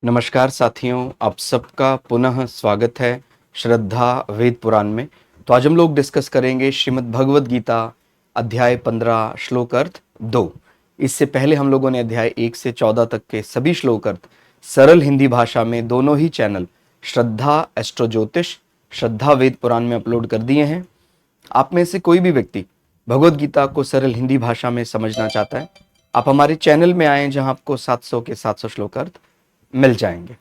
नमस्कार साथियों, आप सबका पुनः स्वागत है श्रद्धा वेद पुराण में। तो आज हम लोग डिस्कस करेंगे श्रीमद् भगवद गीता अध्याय 15 श्लोक अर्थ 2। इससे पहले हम लोगों ने अध्याय 1 से 14 तक के सभी श्लोक अर्थ सरल हिंदी भाषा में दोनों ही चैनल श्रद्धा एस्ट्रो ज्योतिष, श्रद्धा वेद पुराण में अपलोड कर दिए हैं। आप में से कोई भी व्यक्ति भगवद गीता को सरल हिंदी भाषा में समझना चाहता है, आप हमारे चैनल में आए जहां आपको 700 के 700 श्लोक अर्थ मिल जाएंगे।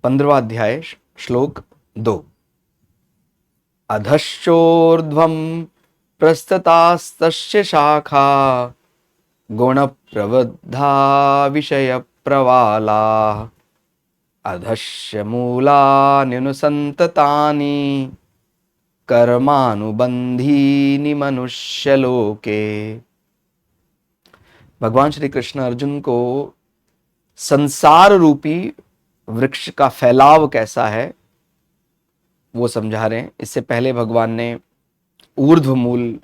15वां अध्याय श्लोक 2। अधश्चोर्ध्वं प्रस्ततास्तस्य शाखा गुण प्रवृद्धा विषय प्रवाला अधश्च मूलान्यनुसन्ततानि कर्मानुबंधीनि मनुष्यलोके। भगवान श्री कृष्ण अर्जुन को संसार रूपी वृक्ष का फैलाव कैसा है वो समझा रहे हैं। इससे पहले भगवान ने ऊर्ध्व मूल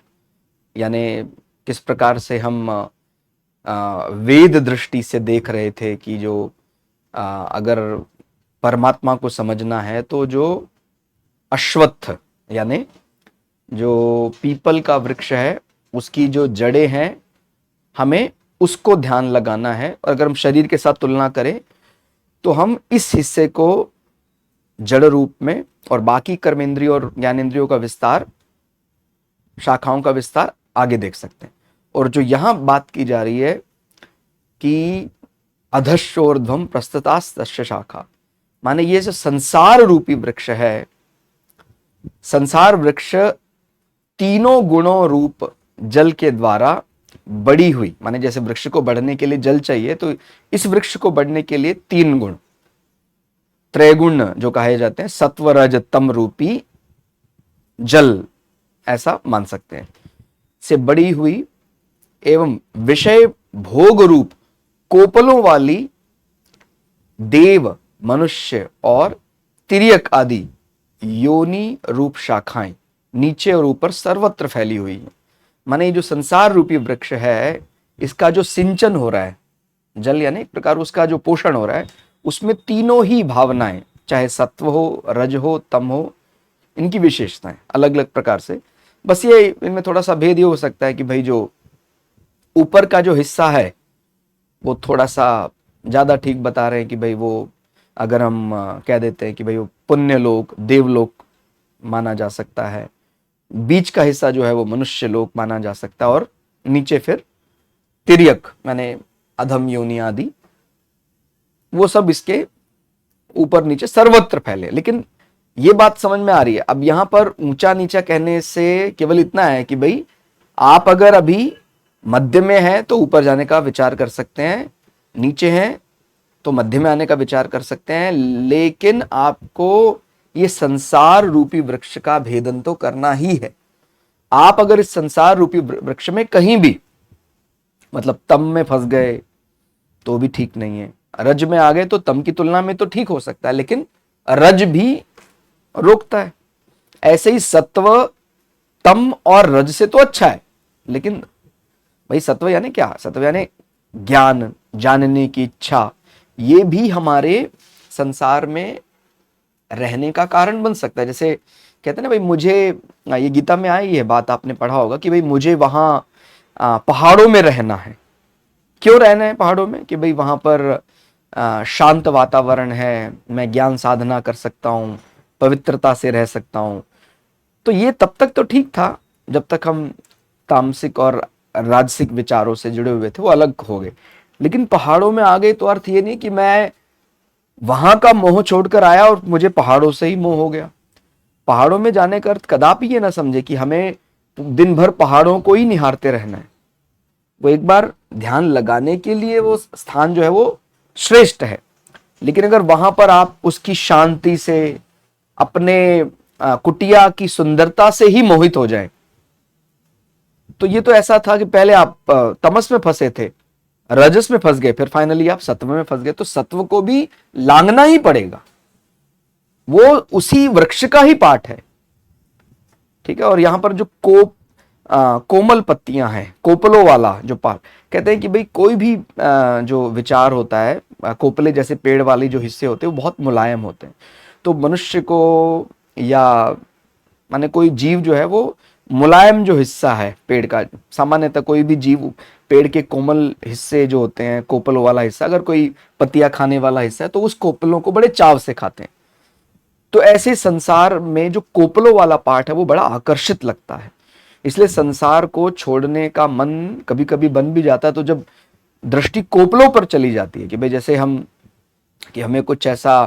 यानी किस प्रकार से हम वेद दृष्टि से देख रहे थे कि जो अगर परमात्मा को समझना है तो जो अश्वत्थ यानी जो पीपल का वृक्ष है उसकी जो जड़ें हैं हमें उसको ध्यान लगाना है। और अगर हम शरीर के साथ तुलना करें तो हम इस हिस्से को जड़ रूप में और बाकी कर्मेंद्रियों और ज्ञानेंद्रियों का विस्तार, शाखाओं का विस्तार आगे देख सकते हैं। और जो यहां बात की जा रही है कि अधश्चोर्ध्वम प्रस्ततास्तस्य शाखा, माने ये जो संसार रूपी वृक्ष है, संसार वृक्ष तीनों गुणों रूप जल के द्वारा बढ़ी हुई, माने जैसे वृक्ष को बढ़ने के लिए जल चाहिए तो इस वृक्ष को बढ़ने के लिए 3 गुण, त्रैगुण जो कहे जाते हैं, सत्व रज तम रूपी जल, ऐसा मान सकते हैं, से बढ़ी हुई एवं विषय भोग रूप कोपलों वाली देव, मनुष्य और तिर्यक आदि योनि रूप शाखाएं नीचे और ऊपर सर्वत्र फैली हुई है। माने ये जो संसार रूपी वृक्ष है इसका जो सिंचन हो रहा है, जल यानी एक प्रकार उसका जो पोषण हो रहा है, उसमें तीनों ही भावनाएं, चाहे सत्व हो, रज हो, तम हो, इनकी विशेषताएं अलग अलग प्रकार से। बस ये इनमें थोड़ा सा भेद ये हो सकता है कि भाई जो ऊपर का जो हिस्सा है वो थोड़ा सा ज्यादा ठीक बता रहे हैं कि भाई वो अगर हम कह देते हैं कि भाई वो पुण्य लोक, देवलोक माना जा सकता है, बीच का हिस्सा जो है वो मनुष्य लोक माना जा सकता है, और नीचे फिर तिर्यक माने अधम योनि आदि, वो सब इसके ऊपर नीचे सर्वत्र फैले। लेकिन ये बात समझ में आ रही है। अब यहां पर ऊंचा नीचा कहने से केवल इतना है कि भाई आप अगर अभी मध्य में हैं तो ऊपर जाने का विचार कर सकते हैं, नीचे हैं तो मध्य में आने का विचार कर सकते हैं, लेकिन आपको ये संसार रूपी वृक्ष का भेदन तो करना ही है। आप अगर इस संसार रूपी वृक्ष में कहीं भी मतलब तम में फंस गए तो भी ठीक नहीं है, रज में आ गए तो तम की तुलना में तो ठीक हो सकता है, लेकिन रज भी रोकता है। ऐसे ही सत्व तम और रज से तो अच्छा है, लेकिन भाई सत्व यानी क्या? सत्व यानी ज्ञान, जानने की इच्छा, ये भी हमारे संसार में रहने का कारण बन सकता है। जैसे कहते हैं ना भाई, मुझे ये गीता में आई है बात, आपने पढ़ा होगा कि भाई मुझे वहां पहाड़ों में रहना है। क्यों रहना है पहाड़ों में? कि भाई वहां पर शांत वातावरण है, मैं ज्ञान साधना कर सकता हूं, पवित्रता से रह सकता हूं। तो ये तब तक तो ठीक था जब तक हम तामसिक और राजसिक विचारों से जुड़े हुए थे, वो अलग हो गए। लेकिन पहाड़ों में आ गए तो अर्थ ये नहीं कि मैं वहां का मोह छोड़कर आया और मुझे पहाड़ों से ही मोह हो गया। पहाड़ों में जाने का अर्थ कदापि ये ना समझे कि हमें दिन भर पहाड़ों को ही निहारते रहना है। वो एक बार ध्यान लगाने के लिए वो स्थान जो है वो श्रेष्ठ है, लेकिन अगर वहां पर आप उसकी शांति से, अपने कुटिया की सुंदरता से ही मोहित हो जाए, तो ये तो ऐसा था कि पहले आप तमस में फंसे थे, रजस में फंस गए, फिर फाइनली आप सत्व में फंस गए, तो सत्व को भी लांघना ही पड़ेगा, वो उसी वृक्ष का ही पार्ट है। ठीक है। और यहां पर जो कोमल पत्तियां हैं, कोपलों वाला जो पार्ट, कहते हैं कि भाई कोई भी जो विचार होता है, कोपले जैसे पेड़ वाले जो हिस्से होते हैं वो बहुत मुलायम होते हैं। तो मनुष्य को या माने कोई जीव जो है वो मुलायम जो हिस्सा है पेड़ का, सामान्यतः कोई भी जीव पेड़ के कोमल हिस्से जो होते हैं, कोपलों वाला हिस्सा, अगर कोई पत्तियां खाने वाला हिस्सा है तो उस कोपलों को बड़े चाव से खाते हैं। तो ऐसे संसार में जो कोपलों वाला पार्ट है वो बड़ा आकर्षित लगता है, इसलिए संसार को छोड़ने का मन कभी कभी बन भी जाता है। तो जब दृष्टि कोपलों पर चली जाती है कि भाई जैसे हम कि हमें कुछ ऐसा,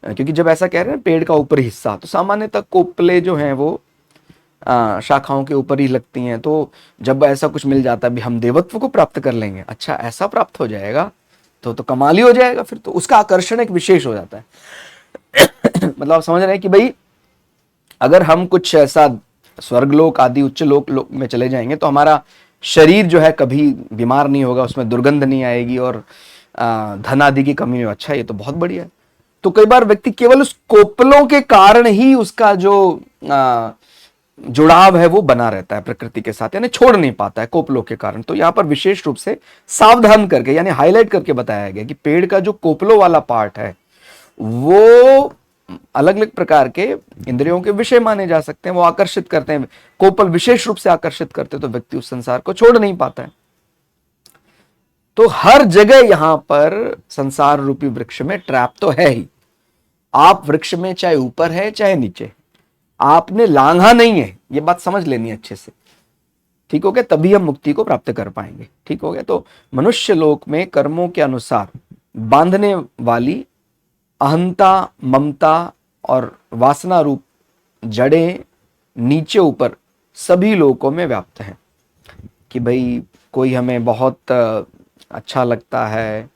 क्योंकि जब ऐसा कह रहे हैं पेड़ का ऊपरी हिस्सा, तो सामान्यतः कोपले जो हैं वो शाखाओं के ऊपर ही लगती हैं। तो जब ऐसा कुछ मिल जाता है भी हम देवत्व को प्राप्त कर लेंगे, अच्छा ऐसा प्राप्त हो जाएगा तो कमाल ही हो जाएगा, फिर तो उसका आकर्षण एक विशेष हो जाता है। मतलब आप समझ रहे हैं कि भाई अगर हम कुछ ऐसा स्वर्गलोक आदि उच्च लोक में चले जाएंगे तो हमारा शरीर जो है कभी बीमार नहीं होगा, उसमें दुर्गंध नहीं आएगी और धन आदि की कमी नहीं हो। अच्छा ये तो बहुत बढ़िया है। तो कई बार व्यक्ति केवल उस कोपलों के कारण ही उसका जो जुड़ाव है वो बना रहता है प्रकृति के साथ, यानी छोड़ नहीं पाता है कोपलों के कारण। तो यहां पर विशेष रूप से सावधान करके यानी हाईलाइट करके बताया गया कि पेड़ का जो कोपलों वाला पार्ट है वो अलग अलग प्रकार के इंद्रियों के विषय माने जा सकते हैं, वो आकर्षित करते हैं, कोपल विशेष रूप से आकर्षित करते हैं, तो व्यक्ति उस संसार को छोड़ नहीं पाता है। तो हर जगह यहां पर संसार रूपी वृक्ष में ट्रैप तो है ही। आप वृक्ष में चाहे ऊपर है चाहे नीचे, आपने लांघा नहीं है, ये बात समझ लेनी अच्छे से, ठीक हो गया? तभी हम मुक्ति को प्राप्त कर पाएंगे, ठीक हो गया? तो मनुष्य लोक में कर्मों के अनुसार बांधने वाली अहंता, ममता और वासना रूप जड़ें नीचे ऊपर सभी लोकों में व्याप्त हैं। कि भाई कोई हमें बहुत अच्छा लगता है,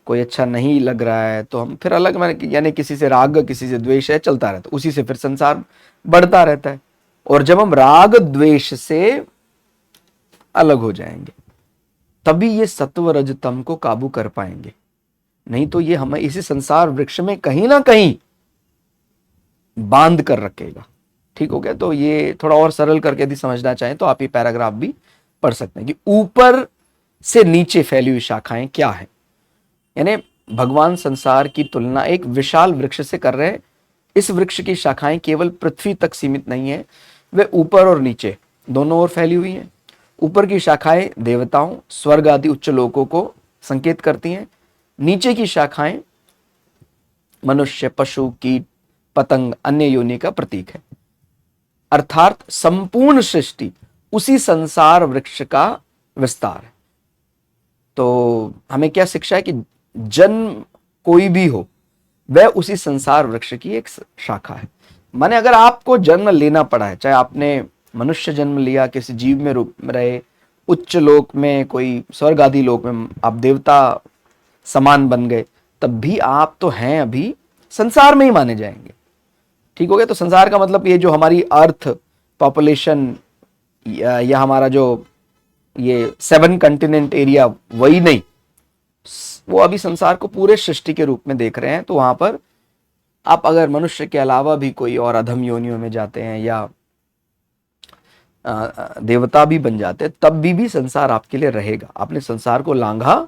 कोई अच्छा नहीं लग रहा है तो हम फिर अलग, यानी किसी से राग किसी से द्वेष है, चलता रहता है, उसी से फिर संसार बढ़ता रहता है। और जब हम राग द्वेष से अलग हो जाएंगे तभी ये सत्व रज तम को काबू कर पाएंगे, नहीं तो ये हमें इसी संसार वृक्ष में कहीं ना कहीं बांध कर रखेगा, ठीक हो गया? तो ये थोड़ा और सरल करके यदि समझना चाहें तो आप ये पैराग्राफ भी पढ़ सकते हैं कि ऊपर से नीचे फैली हुई शाखाएं क्या है। यानी भगवान संसार की तुलना एक विशाल वृक्ष से कर रहे हैं। इस वृक्ष की शाखाएं केवल पृथ्वी तक सीमित नहीं है, वे ऊपर और नीचे दोनों ओर फैली हुई हैं। ऊपर की शाखाएं देवताओं, स्वर्ग आदि उच्च लोकों को संकेत करती हैं। नीचे की शाखाएं मनुष्य, पशु, कीट, पतंग, अन्य योनि का प्रतीक है। अर्थात संपूर्ण सृष्टि उसी संसार वृक्ष का विस्तार है। तो हमें क्या शिक्षा है कि जन्म कोई भी हो वह उसी संसार वृक्ष की एक शाखा है। माने अगर आपको जन्म लेना पड़ा है, चाहे आपने मनुष्य जन्म लिया, किसी जीव में रूप में रहे, उच्च लोक में, कोई स्वर्ग आदि लोक में आप देवता समान बन गए, तब भी आप तो हैं अभी संसार में ही माने जाएंगे, ठीक हो गया? तो संसार का मतलब ये जो हमारी अर्थ पॉपुलेशन या हमारा जो ये 7 कंटिनेंट एरिया, वही नहीं, वो अभी संसार को पूरे सृष्टि के रूप में देख रहे हैं। तो वहां पर आप अगर मनुष्य के अलावा भी कोई और अधम योनियों में जाते हैं या देवता भी बन जाते हैं, तब भी संसार आपके लिए रहेगा। आपने संसार को लांघा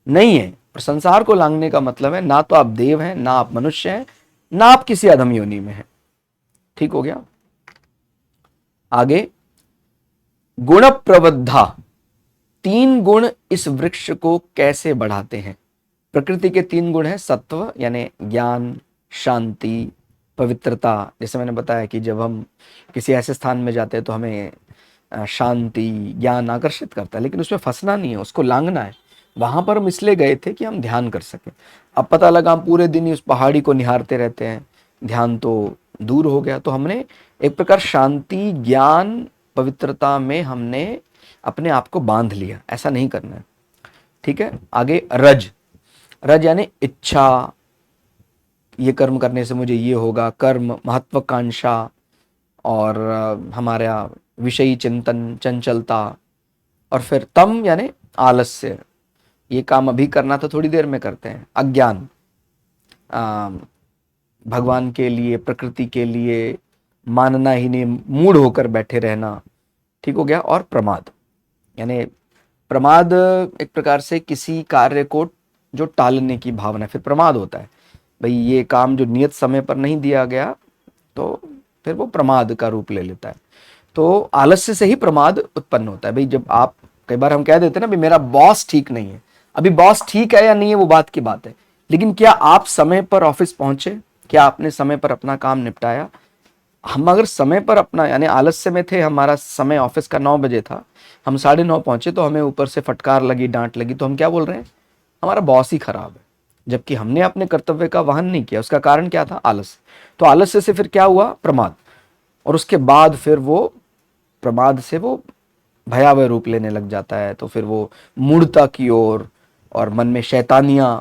नहीं है। और संसार को लांघने का मतलब है ना तो आप देव हैं, ना आप मनुष्य हैं, ना आप किसी अधम योनि में हैं, ठीक हो गया? आगे, गुण प्रवृद्धा, 3 गुण इस वृक्ष को कैसे बढ़ाते हैं? प्रकृति के 3 गुण हैं, सत्व यानी ज्ञान, शांति, पवित्रता। जैसे मैंने बताया कि जब हम किसी ऐसे स्थान में जाते हैं तो हमें शांति, ज्ञान आकर्षित करता है, लेकिन उसमें फंसना नहीं है, उसको लांघना है। वहां पर हम इसलिए गए थे कि हम ध्यान कर सकें। अब पता लगा हम पूरे दिन ही उस पहाड़ी को निहारते रहते हैं, ध्यान तो दूर हो गया। तो हमने एक प्रकार शांति, ज्ञान, पवित्रता में हमने अपने आप को बांध लिया। ऐसा नहीं करना है, ठीक है? आगे, रज। रज यानी इच्छा, ये कर्म करने से मुझे ये होगा, कर्म, महत्वाकांक्षा और हमारा विषयी चिंतन, चंचलता। और फिर तम यानी आलस्य, ये काम अभी करना तो थोड़ी देर में करते हैं। अज्ञान, भगवान के लिए, प्रकृति के लिए मानना ही नहीं, मूढ़ होकर बैठे रहना, ठीक हो गया? और प्रमाद यानी प्रमाद एक प्रकार से किसी कार्य को जो टालने की भावना, फिर प्रमाद होता है। भाई ये काम जो नियत समय पर नहीं दिया गया तो फिर वो प्रमाद का रूप ले लेता है। तो आलस्य से ही प्रमाद उत्पन्न होता है। भाई जब आप, कई बार हम कह देते हैं ना, भाई मेरा बॉस ठीक नहीं है। अभी बॉस ठीक है या नहीं है वो बात की बात है, लेकिन क्या आप समय पर ऑफिस पहुंचे? क्या आपने समय पर अपना काम निपटाया? हम अगर समय पर अपना, यानी आलस्य में थे, हमारा समय ऑफिस का 9 बजे था, हम 9:30 पहुंचे तो हमें ऊपर से फटकार लगी, डांट लगी, तो हम क्या बोल रहे हैं? हमारा बॉस ही खराब है। जबकि हमने अपने कर्तव्य का वहन नहीं किया। उसका कारण क्या था? आलस्य। तो आलस्य से फिर क्या हुआ? प्रमाद। और उसके बाद फिर वो प्रमाद से वो भयावह रूप लेने लग जाता है। तो फिर वो मूढ़ता की ओर, और मन में शैतानियां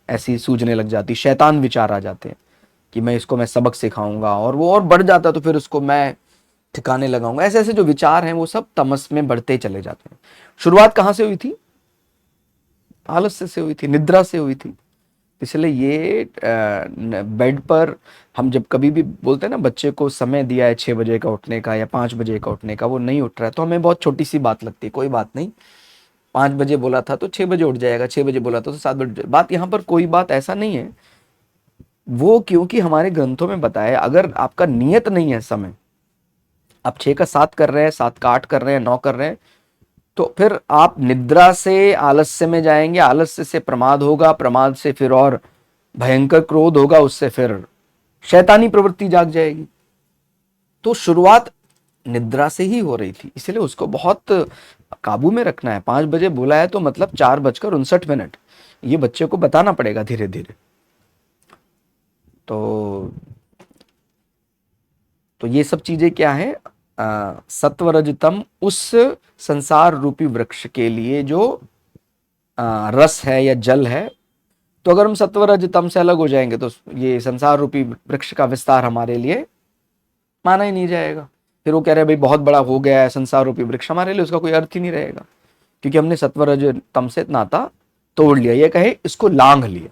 ऐसी सूझने लग जाती, शैतान विचार आ जाते हैं कि मैं सबक सिखाऊंगा, और वो और बढ़ जाता है। तो फिर उसको मैं ठिकाने लगाऊंगा। ऐसे ऐसे जो विचार हैं वो सब तमस में बढ़ते चले जाते हैं। शुरुआत कहां से हुई थी? आलस्य से हुई थी, निद्रा से हुई थी। इसलिए ये बेड पर हम जब कभी भी बोलते हैं ना, बच्चे को समय दिया है 6 बजे का उठने का या 5 बजे का उठने का, वो नहीं उठ रहा है, तो हमें बहुत छोटी सी बात लगती है, कोई बात नहीं, 5 बजे बोला था तो 6 बजे उठ जाएगा, 6 बजे बोला था तो 7 बजे। बात यहाँ पर कोई बात ऐसा नहीं है। वो क्योंकि हमारे ग्रंथों में बताया, अगर आपका नियत नहीं है समय, आप 6 का 7 कर रहे हैं, 7 का 8 कर रहे हैं, 9 कर रहे हैं, तो फिर आप निद्रा से आलस्य में जाएंगे, आलस्य से प्रमाद होगा, प्रमाद से फिर और भयंकर क्रोध होगा, उससे फिर शैतानी प्रवृत्ति जाग जाएगी। तो शुरुआत निद्रा से ही हो रही थी, इसलिए उसको बहुत काबू में रखना है। 5 बजे बोला है तो मतलब 4:59, ये बच्चे को बताना पड़ेगा धीरे धीरे। तो ये सब चीजें क्या है? सत्वरजतम उस संसार रूपी वृक्ष के लिए जो रस है या जल है। तो अगर हम सत्वरजतम से अलग हो जाएंगे तो ये संसार रूपी वृक्ष का विस्तार हमारे लिए माना ही नहीं जाएगा। फिर वो कह रहे हैं भाई बहुत बड़ा हो गया है संसार रूपी वृक्ष, हमारे लिए उसका कोई अर्थ ही नहीं रहेगा, क्योंकि हमने सत्वरजतम से नाता तोड़ लिया। ये कहे इसको लांघ लिया,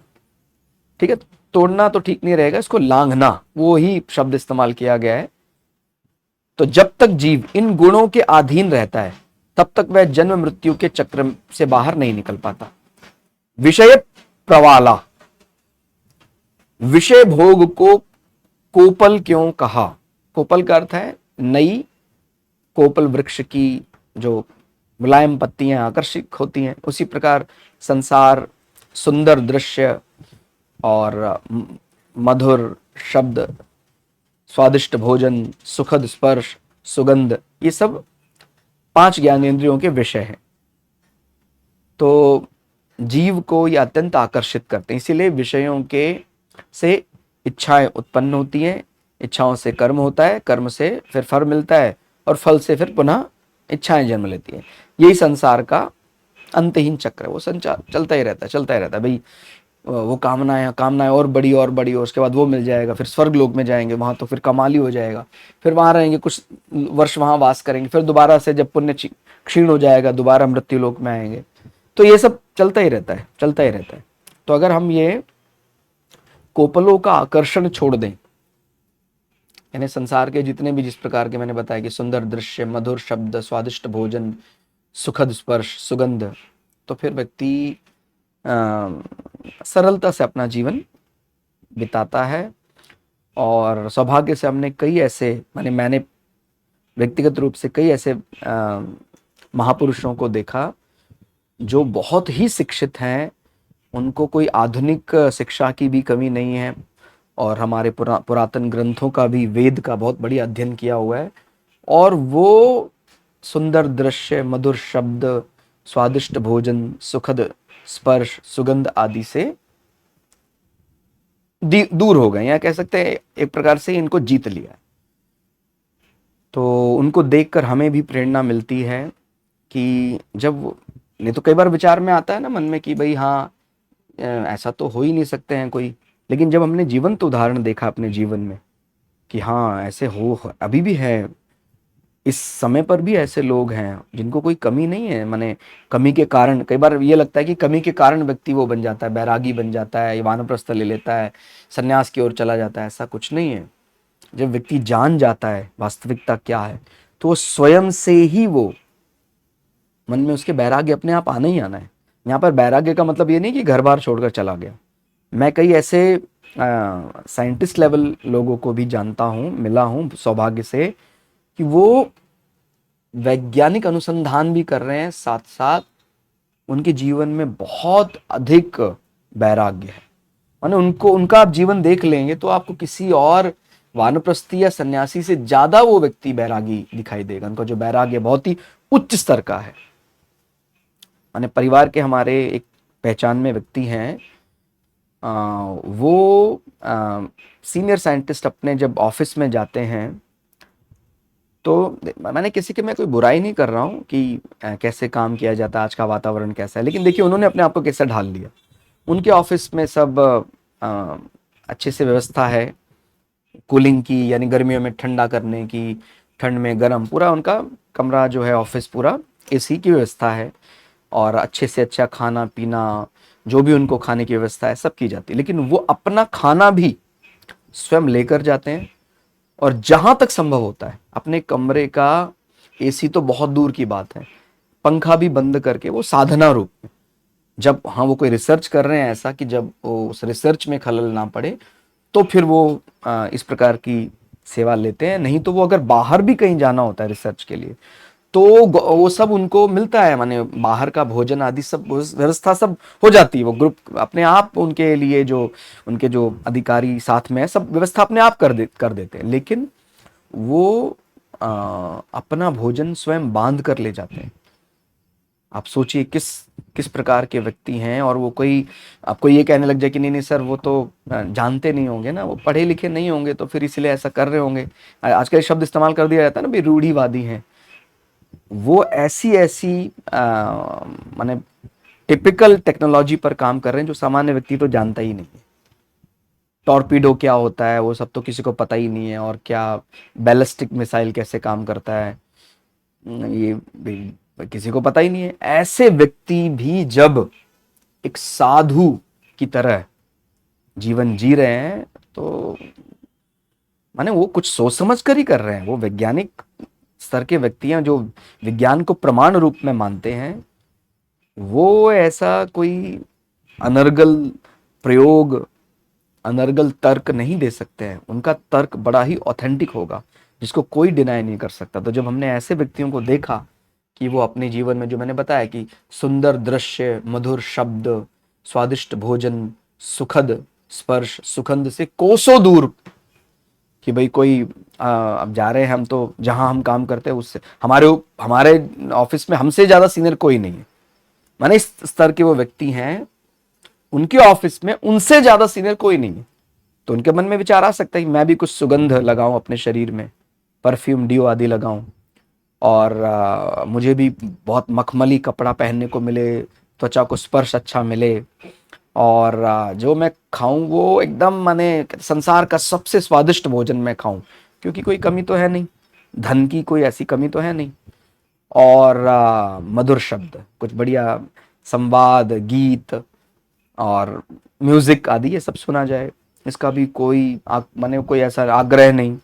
ठीक है। तोड़ना तो ठीक नहीं रहेगा, इसको लांघना, वो ही शब्द इस्तेमाल किया गया है। तो जब तक जीव इन गुणों के अधीन रहता है तब तक वह जन्म मृत्यु के चक्र से बाहर नहीं निकल पाता। विषय प्रवाला, विषय भोग को कोपल क्यों कहा? कोपल का अर्थ है नई कोपल वृक्ष की जो मुलायम पत्तियां आकर्षित होती हैं, उसी प्रकार संसार, सुंदर दृश्य और मधुर शब्द, स्वादिष्ट भोजन, सुखद स्पर्श, सुगंध, ये सब 5 ज्ञानेंद्रियों के विषय हैं। तो जीव को ये अत्यंत आकर्षित करते हैं, इसीलिए विषयों के से इच्छाएं उत्पन्न होती हैं, इच्छाओं से कर्म होता है, कर्म से फिर फल मिलता है, और फल से फिर पुनः इच्छाएं जन्म लेती हैं। यही संसार का अंतहीन चक्र है, वो संचार चलता ही रहता है, चलता ही रहता है। भाई वो कामनाएं और बड़ी और बड़ी, और उसके बाद वो मिल जाएगा, फिर स्वर्ग लोक में जाएंगे, वहां तो फिर कमाली हो जाएगा, फिर वहां रहेंगे, कुछ वर्ष वहां वास करेंगे, फिर दोबारा से जब पुण्य क्षीण हो जाएगा दोबारा मृत्यु लोक में आएंगे। तो ये सब चलता ही रहता है, चलता ही रहता है। तो अगर हम ये कोपलों का आकर्षण छोड़ दें, यानी संसार के जितने भी, जिस प्रकार के मैंने बताया कि सुंदर दृश्य, मधुर शब्द, स्वादिष्ट भोजन, सुखद स्पर्श, सुगंध, तो फिर व्यक्ति सरलता से अपना जीवन बिताता है। और सौभाग्य से हमने कई ऐसे, मैंने व्यक्तिगत रूप से कई ऐसे महापुरुषों को देखा जो बहुत ही शिक्षित हैं, उनको कोई आधुनिक शिक्षा की भी कमी नहीं है, और हमारे पुरातन ग्रंथों का भी, वेद का बहुत बढ़िया अध्ययन किया हुआ है, और वो सुंदर दृश्य, मधुर शब्द, स्वादिष्ट भोजन, सुखद स्पर्श, सुगंध आदि से दूर हो गए, या कह सकते हैं एक प्रकार से इनको जीत लिया है। तो उनको देखकर हमें भी प्रेरणा मिलती है कि जब, नहीं तो कई बार विचार में आता है ना मन में कि भाई हाँ ऐसा तो हो ही नहीं सकते हैं कोई, लेकिन जब हमने जीवंत उदाहरण देखा अपने जीवन में कि हाँ ऐसे हो, अभी भी है, इस समय पर भी ऐसे लोग हैं जिनको कोई कमी नहीं है। कमी के कारण, कई बार ये लगता है कि कमी के कारण व्यक्ति वो बन जाता है, बैरागी बन जाता है, वानप्रस्थ ले लेता है, सन्यास की ओर चला जाता है, ऐसा कुछ नहीं है। जब व्यक्ति जान जाता है वास्तविकता क्या है, तो स्वयं से ही वो मन में उसके वैराग्य अपने आप आना ही आना है। यहाँ पर वैराग्य का मतलब ये नहीं कि घर बार छोड़कर चला गया। मैं कई ऐसे साइंटिस्ट लेवल लोगों को भी जानता हूँ, मिला हूँ सौभाग्य से, कि वो वैज्ञानिक अनुसंधान भी कर रहे हैं, साथ साथ उनके जीवन में बहुत अधिक वैराग्य है। माने उनको, उनका आप जीवन देख लेंगे तो आपको किसी और वानप्रस्थी या सन्यासी से ज्यादा वो व्यक्ति वैरागी दिखाई देगा। उनका जो वैराग्य बहुत ही उच्च स्तर का है। माने परिवार के हमारे एक पहचान में व्यक्ति हैं, वो सीनियर साइंटिस्ट अपने जब ऑफिस में जाते हैं तो मैंने किसी के, मैं कोई बुराई नहीं कर रहा हूँ कि कैसे काम किया जाता है, आज का वातावरण कैसा है, लेकिन देखिए उन्होंने अपने आप को कैसे ढाल लिया। उनके ऑफिस में सब अच्छे से व्यवस्था है, कूलिंग की, यानी गर्मियों में ठंडा करने की, ठंड में गर्म, पूरा उनका कमरा जो है ऑफिस पूरा एसी की व्यवस्था है, और अच्छे से अच्छा खाना पीना, जो भी उनको खाने की व्यवस्था है सब की जाती है। लेकिन वो अपना खाना भी स्वयं लेकर जाते हैं, और जहां तक संभव होता है अपने कमरे का एसी तो बहुत दूर की बात है, पंखा भी बंद करके वो साधना रूप में, जब हाँ वो कोई रिसर्च कर रहे हैं ऐसा कि जब वो उस रिसर्च में खलल ना पड़े, तो फिर वो इस प्रकार की सेवा लेते हैं। नहीं तो वो अगर बाहर भी कहीं जाना होता है रिसर्च के लिए तो वो सब उनको मिलता है, माने बाहर का भोजन आदि सब व्यवस्था सब हो जाती है। वो ग्रुप अपने आप उनके लिए, जो उनके जो अधिकारी साथ में है, सब व्यवस्था अपने आप कर देते हैं। लेकिन वो अपना भोजन स्वयं बांध कर ले जाते हैं। आप सोचिए किस किस प्रकार के व्यक्ति हैं। और वो कोई आपको ये कहने लग जाए कि नहीं नहीं सर वो तो जानते नहीं होंगे ना, वो पढ़े लिखे नहीं होंगे तो फिर इसलिए ऐसा कर रहे होंगे। आजकल शब्द इस्तेमाल कर दिया जाता है ना भी, रूढ़िवादी हैं। वो ऐसी ऐसी माने टिपिकल टेक्नोलॉजी पर काम कर रहे हैं जो सामान्य व्यक्ति तो जानता ही नहीं है। टॉर्पीडो क्या होता है वो सब तो किसी को पता ही नहीं है, और क्या बैलिस्टिक मिसाइल कैसे काम करता है ये भी किसी को पता ही नहीं है। ऐसे व्यक्ति भी जब एक साधु की तरह जीवन जी रहे हैं तो माने वो कुछ सोच समझ कर ही कर रहे हैं। वो वैज्ञानिक स्तर के व्यक्ति हैं जो विज्ञान को प्रमाण रूप में मानते हैं। वो ऐसा कोई अनर्गल प्रयोग, अनर्गल तर्क नहीं दे सकते हैं। उनका तर्क बड़ा ही ऑथेंटिक होगा जिसको कोई डिनाई नहीं कर सकता। तो जब हमने ऐसे व्यक्तियों को देखा कि वो अपने जीवन में, जो मैंने बताया कि सुंदर दृश्य, मधुर शब्द, स्वादिष्ट भोजन, सुखद स्पर्श, सुगंध से कोसों दूर, कि भाई कोई अब जा रहे हैं हम तो जहां हम काम करते हैं उससे, हमारे ऑफिस में हमसे ज्यादा सीनियर कोई नहीं है, माने इस स्तर के वो व्यक्ति हैं, उनके ऑफिस में उनसे ज्यादा सीनियर कोई नहीं है। तो उनके मन में विचार आ सकता है कि मैं भी कुछ सुगंध लगाऊं अपने शरीर में, परफ्यूम डियो आदि लगाऊं, और मुझे भी बहुत मखमली कपड़ा पहनने को मिले, त्वचा को स्पर्श अच्छा मिले, और जो मैं खाऊं वो एकदम माने संसार का सबसे स्वादिष्ट भोजन मैं खाऊं, क्योंकि कोई कमी तो है नहीं, धन की कोई ऐसी कमी तो है नहीं, और मधुर शब्द, कुछ बढ़िया संवाद, गीत और म्यूजिक आदि ये सब सुना जाए। इसका भी कोई माने कोई ऐसा आग्रह नहीं।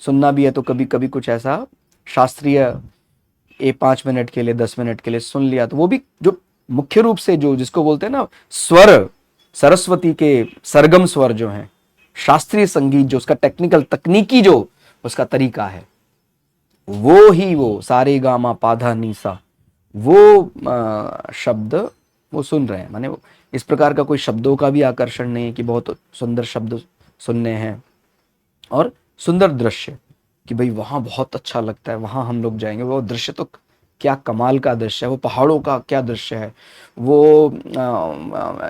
सुनना भी है तो कभी कभी कुछ ऐसा शास्त्रीय 5 मिनट के लिए 10 मिनट के लिए सुन लिया, तो वो भी जो मुख्य रूप से जो जिसको बोलते हैं ना स्वर, सरस्वती के सरगम स्वर जो हैं, शास्त्रीय संगीत जो उसका टेक्निकल तकनीकी जो उसका तरीका है, वो ही वो सारे गामा पाधा नीसा, वो शब्द वो सुन रहे हैं। माने वो इस प्रकार का कोई शब्दों का भी आकर्षण नहीं है कि बहुत सुंदर शब्द सुनने हैं, और सुंदर दृश्य कि भाई वहां बहुत अच्छा लगता है, वहां हम लोग जाएंगे, वो दृश्य तो क्या कमाल का दृश्य है, वो पहाड़ों का क्या दृश्य है, वो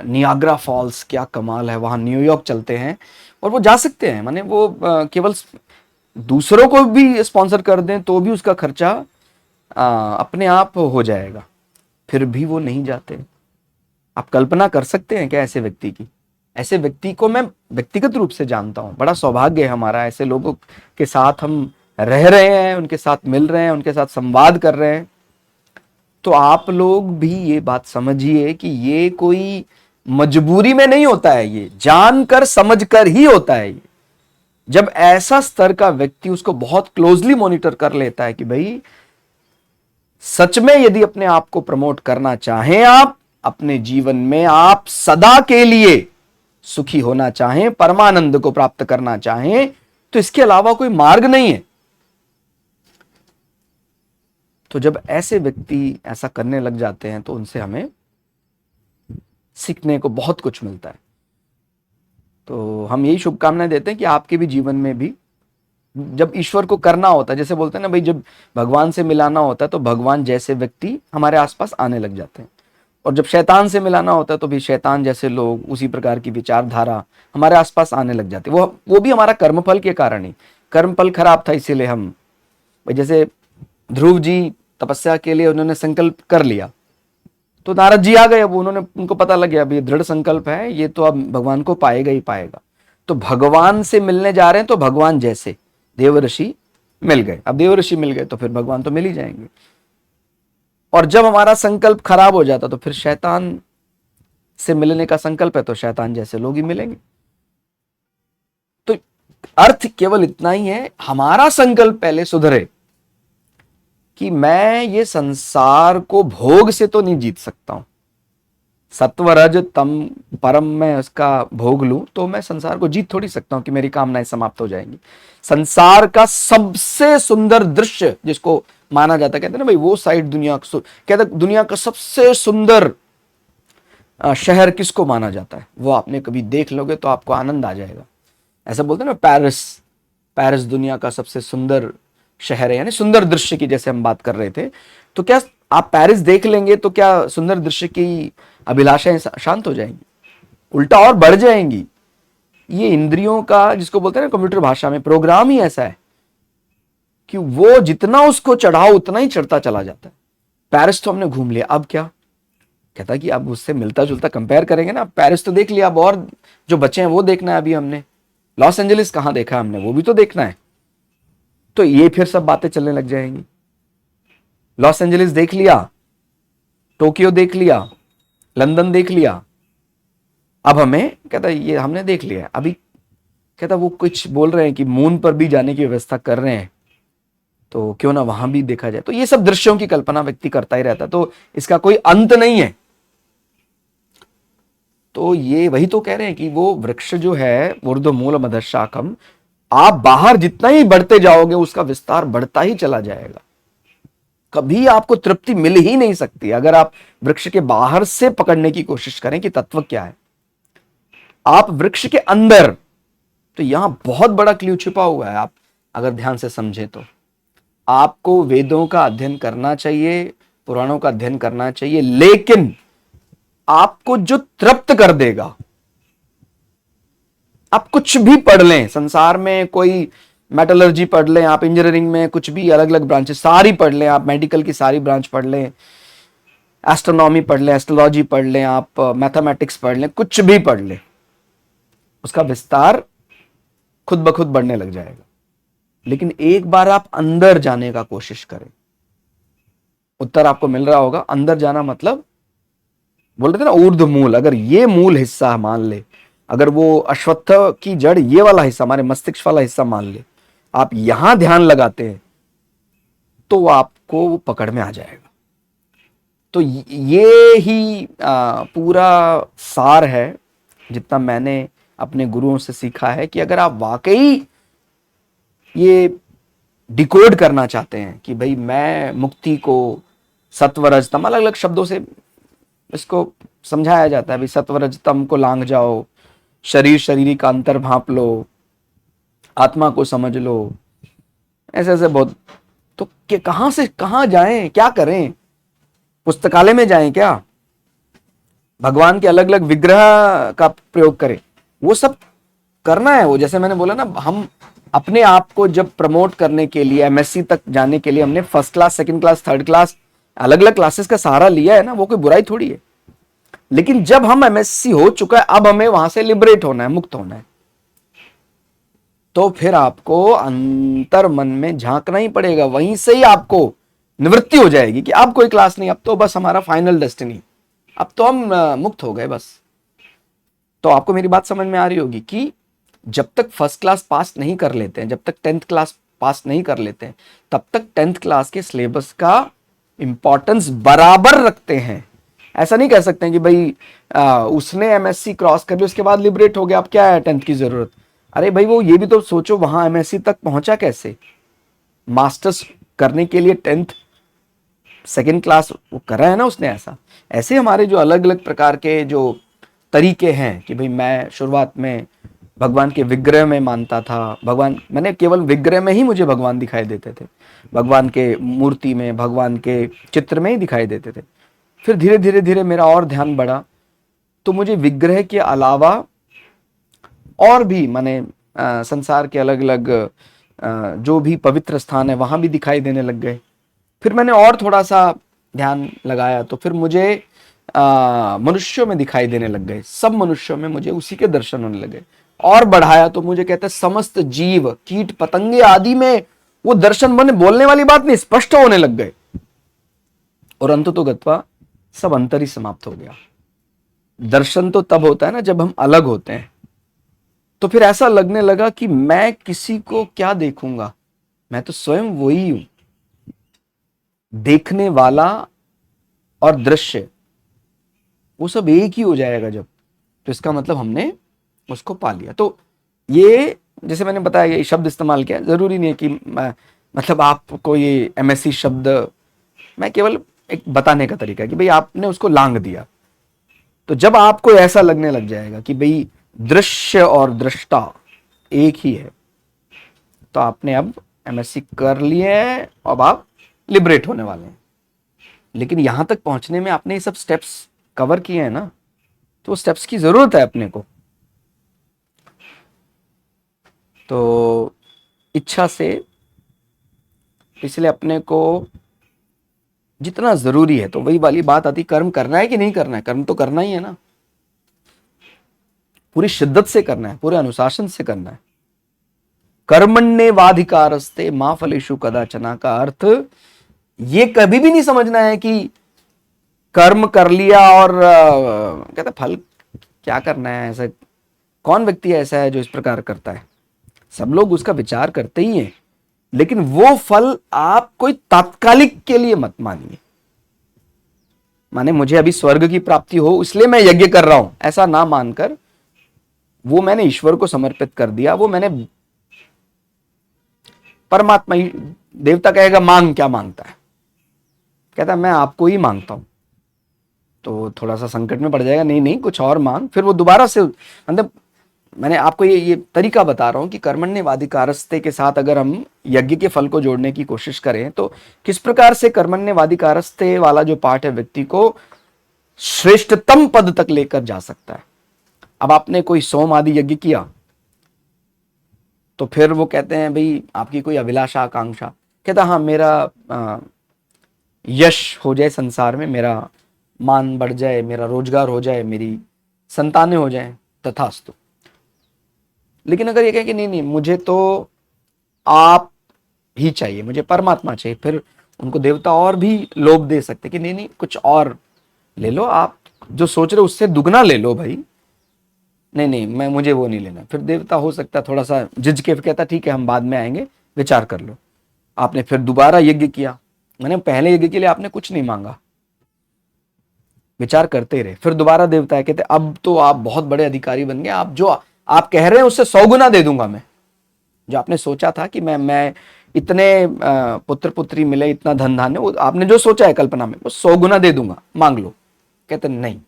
नियाग्रा फॉल्स क्या कमाल है, वहां न्यूयॉर्क चलते हैं, और वो जा सकते हैं। माने वो केवल दूसरों को भी स्पॉन्सर कर दें तो भी उसका खर्चा अपने आप हो जाएगा, फिर भी वो नहीं जाते। आप कल्पना कर सकते हैं क्या ऐसे व्यक्ति की? ऐसे व्यक्ति को मैं व्यक्तिगत रूप से जानता हूं। बड़ा सौभाग्य है हमारा, ऐसे लोगों के साथ हम रह रहे हैं, उनके साथ मिल रहे हैं, उनके साथ संवाद कर रहे हैं। तो आप लोग भी ये बात समझिए कि ये कोई मजबूरी में नहीं होता है, ये जानकर समझकर ही होता है। ये जब ऐसा स्तर का व्यक्ति उसको बहुत क्लोजली मॉनिटर कर लेता है कि भाई सच में यदि अपने आप को प्रमोट करना चाहें, आप अपने जीवन में आप सदा के लिए सुखी होना चाहें, परमानंद को प्राप्त करना चाहें, तो इसके अलावा कोई मार्ग नहीं है। तो जब ऐसे व्यक्ति ऐसा करने लग जाते हैं तो उनसे हमें सीखने को बहुत कुछ मिलता है। तो हम यही शुभकामनाएं देते हैं कि आपके भी जीवन में भी जब ईश्वर को करना होता है, जैसे बोलते हैं ना भाई, जब भगवान से मिलाना होता है तो भगवान जैसे व्यक्ति हमारे आसपास आने लग जाते हैं, और जब शैतान से मिलाना होता है तो भी शैतान जैसे लोग, उसी प्रकार की विचारधारा हमारे आसपास आने लग जाती है। वो भी हमारा कर्मफल के कारण ही, कर्मफल खराब था इसीलिए हम, भाई जैसे ध्रुव जी तपस्या के लिए उन्होंने संकल्प कर लिया तो नारद जी आ गए। अब उनको पता लग गया, अभी दृढ़ संकल्प है, ये तो अब भगवान को पाएगा ही पाएगा। तो भगवान से मिलने जा रहे हैं तो भगवान जैसे देवर्षि मिल गए। अब देवर्षि मिल गए तो फिर भगवान तो मिल ही जाएंगे। और जब हमारा संकल्प खराब हो जाता तो फिर शैतान से मिलने का संकल्प है तो शैतान जैसे लोग ही मिलेंगे। तो अर्थ केवल इतना ही है, हमारा संकल्प पहले सुधरे कि मैं ये संसार को भोग से तो नहीं जीत सकता हूं, सत्वरज तम परम में उसका भोग लूं तो मैं संसार को जीत थोड़ी सकता हूं कि मेरी कामनाएं समाप्त हो जाएंगी। संसार का सबसे सुंदर दृश्य जिसको माना जाता है, कहते हैं ना भाई वो साइड दुनिया, कहते दुनिया का सबसे सुंदर शहर किसको माना जाता है, वो आपने कभी देख लोगे तो आपको आनंद आ जाएगा। ऐसा बोलते हैं ना, पेरिस दुनिया का सबसे सुंदर शहर है, यानी सुंदर दृश्य की जैसे हम बात कर रहे थे। तो क्या आप पेरिस देख लेंगे तो क्या सुंदर दृश्य की अभिलाषाएं शांत हो जाएंगी? उल्टा और बढ़ जाएंगी। ये इंद्रियों का, जिसको बोलते हैं ना कंप्यूटर भाषा में, प्रोग्राम ही ऐसा है कि वो जितना उसको चढ़ाओ उतना ही चढ़ता चला जाता है। पेरिस तो हमने घूम लिया, अब क्या? कहता कि अब उससे मिलता जुलता कंपेयर करेंगे ना, पेरिस तो देख लिया, अब और जो बचे हैं वो देखना है। अभी हमने लॉस एंजलिस कहां देखा हमने, वो भी तो देखना है। तो ये फिर सब बातें चलने लग जाएंगी। लॉस एंजलिस देख लिया, टोक्यो देख लिया, लंदन देख लिया, अब हमें, कहता ये हमने देख लिया। अभी कहता वो कुछ बोल रहे हैं कि मून पर भी जाने की व्यवस्था कर रहे हैं, तो क्यों ना वहां भी देखा जाए। तो ये सब दृश्यों की कल्पना व्यक्ति करता ही रहता, तो इसका कोई अंत नहीं है। तो ये वही तो कह रहे हैं कि वो वृक्ष जो है ऊर्ध्व मूल मधशाखम, आप बाहर जितना ही बढ़ते जाओगे उसका विस्तार बढ़ता ही चला जाएगा। कभी आपको तृप्ति मिल ही नहीं सकती अगर आप वृक्ष के बाहर से पकड़ने की कोशिश करें कि तत्व क्या है। आप वृक्ष के अंदर, तो यहां बहुत बड़ा क्लू छुपा हुआ है। आप अगर ध्यान से समझें तो आपको वेदों का अध्ययन करना चाहिए, पुराणों का अध्ययन करना चाहिए, लेकिन आपको जो तृप्त कर देगा, आप कुछ भी पढ़ लें संसार में, कोई मेटलर्जी पढ़ लें, आप इंजीनियरिंग में कुछ भी अलग अलग ब्रांचेस सारी पढ़ लें, आप मेडिकल की सारी ब्रांच पढ़ लें, एस्ट्रोनॉमी पढ़ लें, एस्ट्रोलॉजी पढ़ लें, आप मैथमेटिक्स पढ़ लें, कुछ भी पढ़ लें, उसका विस्तार खुद ब खुद बढ़ने लग जाएगा। लेकिन एक बार आप अंदर जाने का कोशिश करें, उत्तर आपको मिल रहा होगा। अंदर जाना मतलब, बोल रहे थे ना ऊर्ध्व मूल, अगर ये मूल हिस्सा मान ले, अगर वो अश्वत्थ की जड़ ये वाला हिस्सा, हमारे मस्तिष्क वाला हिस्सा मान ले, आप यहां ध्यान लगाते हैं तो आपको वो पकड़ में आ जाएगा। तो ये ही पूरा सार है जितना मैंने अपने गुरुओं से सीखा है, कि अगर आप वाकई ये डिकोड करना चाहते हैं कि भाई मैं मुक्ति को सत्वरजतम, अलग अलग शब्दों से इसको समझाया जाता है, भाई सत्वरजतम को लांघ जाओ, शरीर का अंतर भांप लो, आत्मा को समझ लो, ऐसे ऐसे बहुत। तो कहां से कहां जाएं, क्या करें? पुस्तकालय में जाएं क्या? भगवान के अलग अलग विग्रह का प्रयोग करें? वो सब करना है। वो जैसे मैंने बोला ना, हम अपने आप को जब प्रमोट करने के लिए, एमएससी तक जाने के लिए हमने first class, second class, third class, अलग अलग क्लासेस का सहारा लिया है ना, वो कोई बुराई थोड़ी है। लेकिन जब हम एमएससी हो चुका है, अब हमें वहां से लिबरेट होना है, मुक्त होना है, तो फिर आपको अंतर मन में झांकना ही पड़ेगा। वहीं से ही आपको निवृत्ति हो जाएगी कि अब कोई क्लास नहीं, अब तो बस हमारा फाइनल डेस्टिनी, अब तो हम मुक्त हो गए बस। तो आपको मेरी बात समझ में आ रही होगी कि जब तक फर्स्ट क्लास पास नहीं कर लेते हैं, जब तक 10th क्लास पास नहीं कर लेते हैं, तब तक 10th क्लास के सिलेबस का इंपॉर्टेंस बराबर रखते हैं। ऐसा नहीं कह सकते हैं कि भाई उसने एमएससी क्रॉस कर ली उसके बाद लिबरेट हो गया, अब क्या है 10th की जरूरत। अरे भाई वो ये भी तो सोचो वहां एमएससी तक पहुंचा कैसे, मास्टर्स करने के लिए 10th सेकेंड क्लास वो कर रहा है ना उसने। ऐसा ऐसे हमारे जो अलग अलग प्रकार के जो तरीके हैं कि भाई मैं शुरुआत में भगवान के विग्रह में मानता था, भगवान मैंने केवल विग्रह में ही मुझे भगवान दिखाई देते थे, भगवान के मूर्ति में, भगवान के चित्र में ही दिखाई देते थे। फिर धीरे धीरे धीरे मेरा और ध्यान बढ़ा तो मुझे विग्रह के अलावा और भी माने संसार के अलग अलग जो भी पवित्र स्थान है वहां भी दिखाई देने लग गए। फिर मैंने और थोड़ा सा ध्यान लगाया तो फिर मुझे मनुष्यों में दिखाई देने लग गए, सब मनुष्यों में मुझे उसी के दर्शन होने लगे। और बढ़ाया तो मुझे कहते हैं समस्त जीव कीट पतंगे आदि में वो दर्शन बने, बोलने वाली बात नहीं, स्पष्ट होने लग गए। और अंत तो गत्वा सब अंतर ही समाप्त हो गया। दर्शन तो तब होता है ना जब हम अलग होते हैं। तो फिर ऐसा लगने लगा कि मैं किसी को क्या देखूंगा, मैं तो स्वयं वही हूं। देखने वाला और दृश्य वो सब एक ही हो जाएगा जब, तो इसका मतलब हमने उसको पा लिया। तो ये जैसे मैंने बताया ये शब्द इस्तेमाल किया, जरूरी नहीं है कि मतलब आपको ये एमएससी शब्द, मैं केवल एक बताने का तरीका है कि भाई आपने उसको लांग दिया। तो जब आपको ऐसा लगने लग जाएगा कि भाई दृश्य और दृष्टा एक ही है, तो आपने अब एमएससी कर लिए है, अब आप लिबरेट होने वाले हैं। लेकिन यहां तक पहुंचने में आपने ये सब स्टेप्स कवर किए हैं ना, तो स्टेप्स की जरूरत है अपने को। तो इच्छा से, इसलिए अपने को जितना जरूरी है, तो वही वाली बात आती, कर्म करना है कि नहीं करना है। कर्म तो करना ही है ना, पूरी शिद्दत से करना है, पूरे अनुशासन से करना है। कर्मण्येवाधिकारस्ते मा फलेषु कदाचन का अर्थ ये कभी भी नहीं समझना है कि कर्म कर लिया और कहते फल क्या करना है। ऐसा कौन व्यक्ति ऐसा है जो इस प्रकार करता है? सब लोग उसका विचार करते ही हैं, लेकिन वो फल आप कोई तात्कालिक के लिए मत मानिए। माने मुझे अभी स्वर्ग की प्राप्ति हो इसलिए मैं यज्ञ कर रहा हूं, ऐसा ना मानकर वो मैंने ईश्वर को समर्पित कर दिया, वो मैंने परमात्मा ही। देवता कहेगा मांग, क्या मांगता है? कहता मैं आपको ही मांगता हूं। तो थोड़ा सा संकट में पड़ जाएगा, नहीं नहीं कुछ और मांग। फिर वो दोबारा से, मतलब मैंने आपको ये तरीका बता रहा हूं कि कर्मण्येवाधिकारस्ते के साथ अगर हम यज्ञ के फल को जोड़ने की कोशिश करें तो किस प्रकार से कर्मण्येवाधिकारस्ते वाला जो पाठ है व्यक्ति को श्रेष्ठतम पद तक लेकर जा सकता है। अब आपने कोई सोम आदि यज्ञ किया तो फिर वो कहते हैं भाई आपकी कोई अभिलाषा आकांक्षा, कहता हाँ मेरा यश हो जाए संसार में, मेरा मान बढ़ जाए, मेरा रोजगार हो जाए, मेरी संतानें हो जाए, तथास्तु। लेकिन अगर ये कहें कि नहीं नहीं मुझे तो आप ही चाहिए, मुझे परमात्मा चाहिए, फिर उनको देवता और भी लोभ दे सकते कि नहीं नहीं कुछ और ले लो, आप जो सोच रहे हो उससे दुगना ले लो भाई, नहीं नहीं मैं मुझे वो नहीं लेना। फिर देवता हो सकता है थोड़ा सा झिझके, कहता ठीक है हम बाद में आएंगे, विचार कर लो। आपने फिर दोबारा यज्ञ किया, मैंने पहले यज्ञ के लिए आपने कुछ नहीं मांगा, विचार करते ही रहे। फिर दोबारा देवता है, कहते अब तो आप बहुत बड़े अधिकारी बन गए, आप जो आप कह रहे हैं उससे 100 गुना दे दूंगा मैं। जो आपने सोचा था कि मैं इतने पुत्र पुत्री मिले, इतना धन धान्य, वो आपने जो सोचा है कल्पना में, वो 100 गुना दे दूंगा, मांग लो। कहते नहीं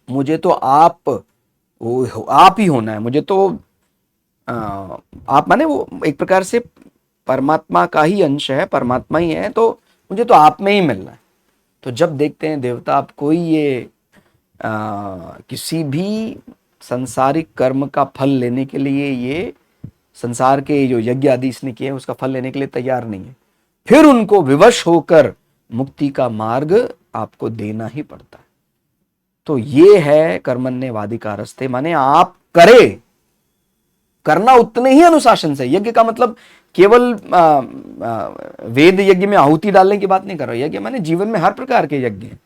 मुझे तो आप ही होना है, मुझे तो आप माने वो एक प्रकार से परमात्मा का ही अंश है, परमात्मा ही है, तो मुझे तो आप में ही मिलना है। तो जब देखते हैं देवता आप कोई ये किसी भी संसारिक कर्म का फल लेने के लिए, ये संसार के जो यज्ञ आदि इसने किए उसका फल लेने के लिए तैयार नहीं है, फिर उनको विवश होकर मुक्ति का मार्ग आपको देना ही पड़ता है। तो ये है कर्मण्येवाधिकारस्ते, माने आप करना उतने ही अनुशासन से। यज्ञ का मतलब केवल वेद यज्ञ में आहुति डालने की बात नहीं कर रहा। यज्ञ माने जीवन में हर प्रकार के यज्ञ हैं।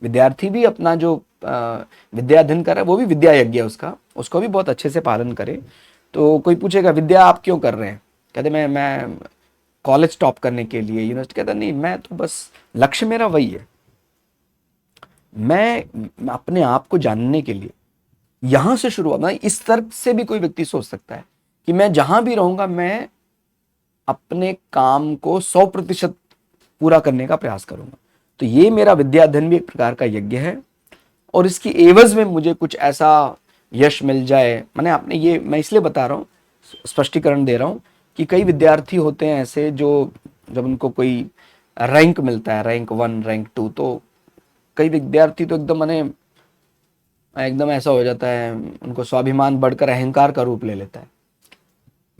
विद्यार्थी भी अपना जो विद्या अध्ययन कर रहा है वो भी विद्या यज्ञ है उसको भी बहुत अच्छे से पालन करे। तो कोई पूछेगा विद्या आप क्यों कर रहे हैं, कहते मैं कॉलेज टॉप करने के लिए, यूनिवर्सिटी, कहता नहीं, मैं तो बस लक्ष्य मेरा वही है, मैं अपने आप को जानने के लिए यहां से शुरुआत। मतलब इस तर्क से भी कोई व्यक्ति सोच सकता है कि मैं जहां भी रहूंगा मैं अपने काम को 100% पूरा करने का प्रयास करूंगा। तो ये मेरा विद्याध्ययन भी एक प्रकार का यज्ञ है, और इसकी एवज में मुझे कुछ ऐसा यश मिल जाए। मैंने आपने ये, मैं इसलिए बता रहा हूँ, स्पष्टीकरण दे रहा हूँ कि कई विद्यार्थी होते हैं ऐसे जो जब उनको कोई रैंक मिलता है, रैंक 1, रैंक 2, तो कई विद्यार्थी तो एकदम ऐसा हो जाता है, उनको स्वाभिमान बढ़कर अहंकार का रूप ले लेता है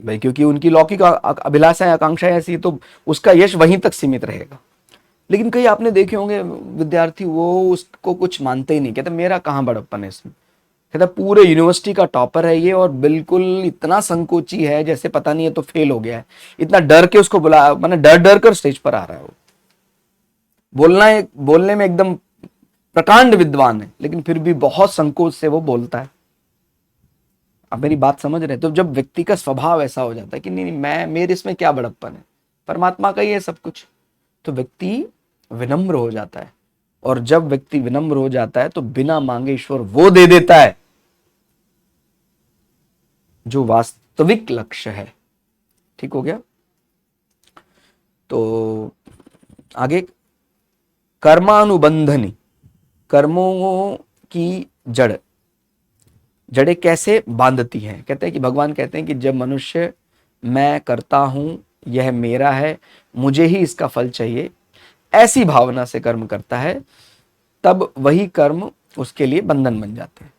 भाई, क्योंकि उनकी लौकिक अभिलाषाएं, आकांक्षाएं ऐसी, तो उसका यश वहीं तक सीमित रहेगा। लेकिन कई आपने देखे होंगे विद्यार्थी, वो उसको कुछ मानते ही नहीं, कहते मेरा कहाँ बड़प्पन है इसमें, कहता पूरे यूनिवर्सिटी का टॉपर है ये, और बिल्कुल इतना संकोची है जैसे पता नहीं है तो फेल हो गया है, इतना डर के उसको बुला, मैंने डर डर कर स्टेज पर आ रहा है वो, बोलने में एकदम प्रकांड विद्वान है, लेकिन फिर भी बहुत संकोच से वो बोलता है। आप मेरी बात समझ रहे हैं? तो जब व्यक्ति का स्वभाव ऐसा हो जाता है कि नहीं, मैं, मेरे इसमें क्या बड़प्पन है, परमात्मा का ही है सब कुछ, तो व्यक्ति विनम्र हो जाता है। और जब व्यक्ति विनम्र हो जाता है तो बिना मांगे ईश्वर वो दे देता है जो वास्तविक लक्ष्य है। ठीक हो गया? तो आगे, कर्मानुबंधनी, कर्मों की जड़ें कैसे बांधती हैं? कहते हैं कि भगवान कहते हैं कि जब मनुष्य मैं करता हूं, यह मेरा है, मुझे ही इसका फल चाहिए, ऐसी भावना से कर्म करता है, तब वही कर्म उसके लिए बंधन बन जाते हैं।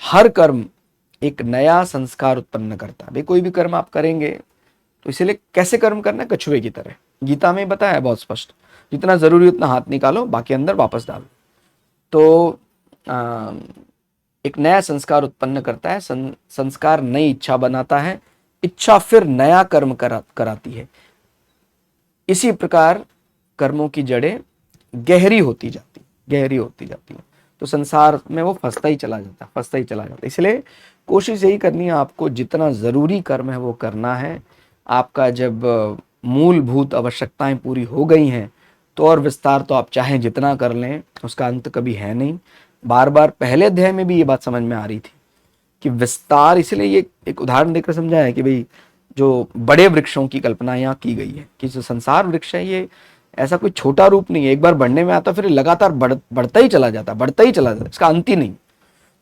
हर कर्म एक नया संस्कार उत्पन्न करता है। भाई कोई भी कर्म आप करेंगे तो इसलिए कैसे कर्म करना है? कछुए की तरह। गीता में बताया है बहुत स्पष्ट, जितना जरूरी उतना हाथ निकालो, बाकी अंदर वापस डालो। तो एक नया संस्कार उत्पन्न करता है, संस्कार नई इच्छा बनाता है, इच्छा फिर नया कर्म कराती है। इसी प्रकार कर्मों की जड़ें गहरी होती जाती है, तो संसार में वो फंसता ही चला जाता। इसलिए कोशिश यही करनी है आपको, जितना जरूरी कर्म है वो करना है। आपका जब मूलभूत आवश्यकताएं पूरी हो गई हैं तो और विस्तार तो आप चाहें जितना कर लें, उसका अंत कभी है नहीं। बार बार पहले अध्याय में भी ये बात समझ में आ रही थी कि विस्तार, इसलिए ये एक उदाहरण देकर समझाया है कि भाई जो बड़े वृक्षों की कल्पना यहाँ की गई है कि जो संसार वृक्ष है ये ऐसा कोई छोटा रूप नहीं है, एक बार बढ़ने में आता फिर लगातार बढ़ता ही चला जाता, इसका अंत ही नहीं।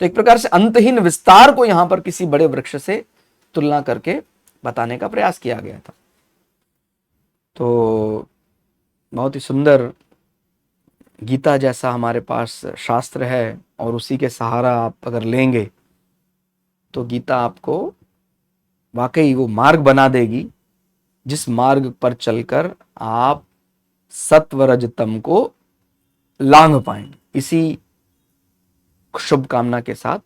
तो एक प्रकार से अंतहीन विस्तार को यहां पर किसी बड़े वृक्ष से तुलना करके बताने का प्रयास किया गया था। तो बहुत ही सुंदर गीता जैसा हमारे पास शास्त्र है, और उसी के सहारा आप अगर लेंगे तो गीता आपको वाकई वो मार्ग बना देगी जिस मार्ग पर चलकर आप सत्व रजतम को लांघ पाएंगे। इसी शुभकामना के साथ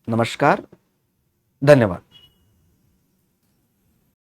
नमस्कार, धन्यवाद।